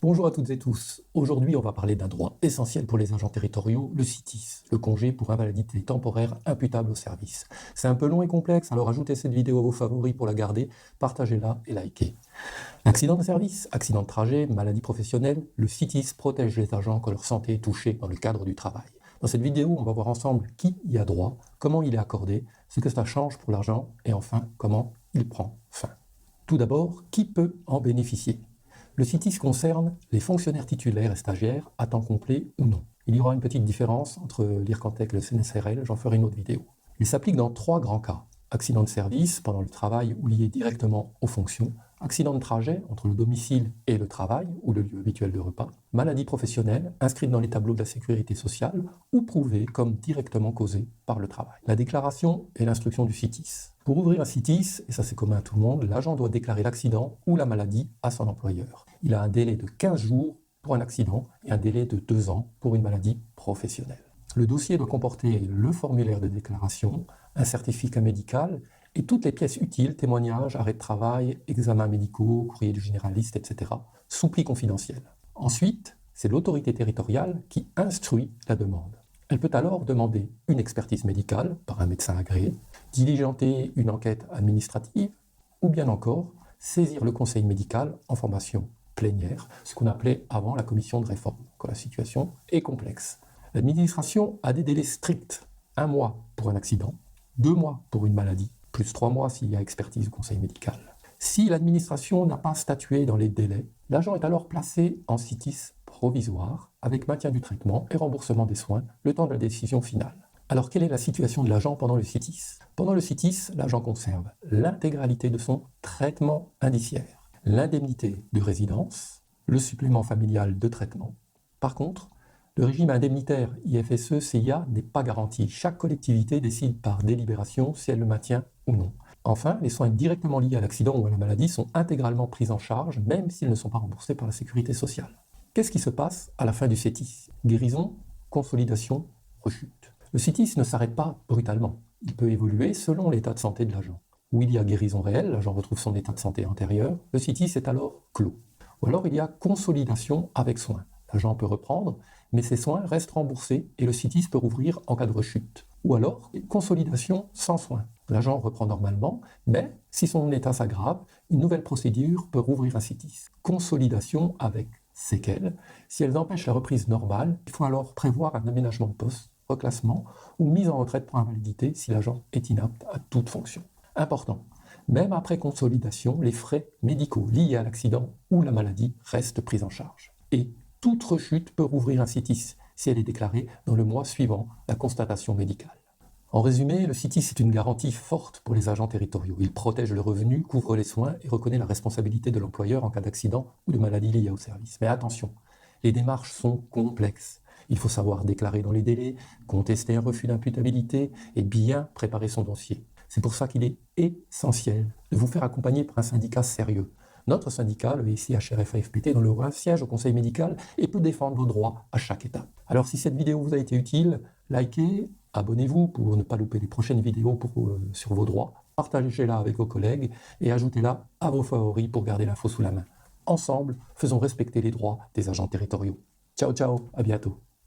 Bonjour à toutes et tous. Aujourd'hui, on va parler d'un droit essentiel pour les agents territoriaux, le CITIS, le congé pour invalidité temporaire imputable au service. C'est un peu long et complexe, alors ajoutez cette vidéo à vos favoris pour la garder, partagez-la et likez. Accident de service, accident de trajet, maladie professionnelle, le CITIS protège les agents quand leur santé est touchée dans le cadre du travail. Dans cette vidéo, on va voir ensemble qui y a droit, comment il est accordé, ce que ça change pour l'argent et enfin, comment il prend fin. Tout d'abord, qui peut en bénéficier ? Le CITIS concerne les fonctionnaires titulaires et stagiaires à temps complet ou non. Il y aura une petite différence entre l'IRCANTEC et le CNSRL, j'en ferai une autre vidéo. Il s'applique dans 3 grands cas. Accident de service, pendant le travail ou lié directement aux fonctions. Accident de trajet, entre le domicile et le travail ou le lieu habituel de repas. Maladie professionnelle, inscrite dans les tableaux de la sécurité sociale ou prouvée comme directement causée par le travail. La déclaration et l'instruction du CITIS. Pour ouvrir un CITIS, et ça c'est commun à tout le monde, l'agent doit déclarer l'accident ou la maladie à son employeur. Il a un délai de 15 jours pour un accident et un délai de 2 ans pour une maladie professionnelle. Le dossier doit comporter le formulaire de déclaration, un certificat médical et toutes les pièces utiles, témoignages, arrêts de travail, examens médicaux, courrier du généraliste, etc., sous pli confidentiel. Ensuite, c'est l'autorité territoriale qui instruit la demande. Elle peut alors demander une expertise médicale par un médecin agréé, diligenter une enquête administrative ou bien encore saisir le conseil médical en formation plénière, ce qu'on appelait avant la commission de réforme, quand la situation est complexe. L'administration a des délais stricts, 1 mois pour un accident, 2 mois pour une maladie, plus 3 mois s'il y a expertise du conseil médical. Si l'administration n'a pas statué dans les délais, l'agent est alors placé en CITIS provisoire avec maintien du traitement et remboursement des soins le temps de la décision finale. Alors quelle est la situation de l'agent pendant le CITIS ? Pendant le CITIS, l'agent conserve l'intégralité de son traitement indiciaire, l'indemnité de résidence, le supplément familial de traitement. Par contre, le régime indemnitaire IFSE-CIA n'est pas garanti. Chaque collectivité décide par délibération si elle le maintient ou non. Enfin, les soins directement liés à l'accident ou à la maladie sont intégralement pris en charge, même s'ils ne sont pas remboursés par la sécurité sociale. Qu'est-ce qui se passe à la fin du CITIS ? Guérison, consolidation, rechute. Le CITIS ne s'arrête pas brutalement. Il peut évoluer selon l'état de santé de l'agent. Où il y a guérison réelle, l'agent retrouve son état de santé antérieur, le CITIS est alors clos. Ou alors il y a consolidation avec soins. L'agent peut reprendre, mais ses soins restent remboursés et le CITIS peut rouvrir en cas de rechute. Ou alors, consolidation sans soins. L'agent reprend normalement, mais si son état s'aggrave, une nouvelle procédure peut rouvrir un CITIS. Consolidation avec séquelles. Si elles empêchent la reprise normale, il faut alors prévoir un aménagement de poste, reclassement ou mise en retraite pour invalidité si l'agent est inapte à toute fonction. Important, même après consolidation, les frais médicaux liés à l'accident ou la maladie restent pris en charge. Et toute rechute peut rouvrir un CITIS si elle est déclarée dans le mois suivant la constatation médicale. En résumé, le CITIS est une garantie forte pour les agents territoriaux. Il protège le revenu, couvre les soins et reconnaît la responsabilité de l'employeur en cas d'accident ou de maladie liée au service. Mais attention, les démarches sont complexes. Il faut savoir déclarer dans les délais, contester un refus d'imputabilité et bien préparer son dossier. C'est pour ça qu'il est essentiel de vous faire accompagner par un syndicat sérieux. Notre syndicat, le SIHRF-AFPT, dont le siège au conseil médical et peut défendre vos droits à chaque étape. Alors si cette vidéo vous a été utile, likez, abonnez-vous pour ne pas louper les prochaines vidéos sur vos droits, partagez-la avec vos collègues et ajoutez-la à vos favoris pour garder l'info sous la main. Ensemble, faisons respecter les droits des agents territoriaux. Ciao ciao, à bientôt.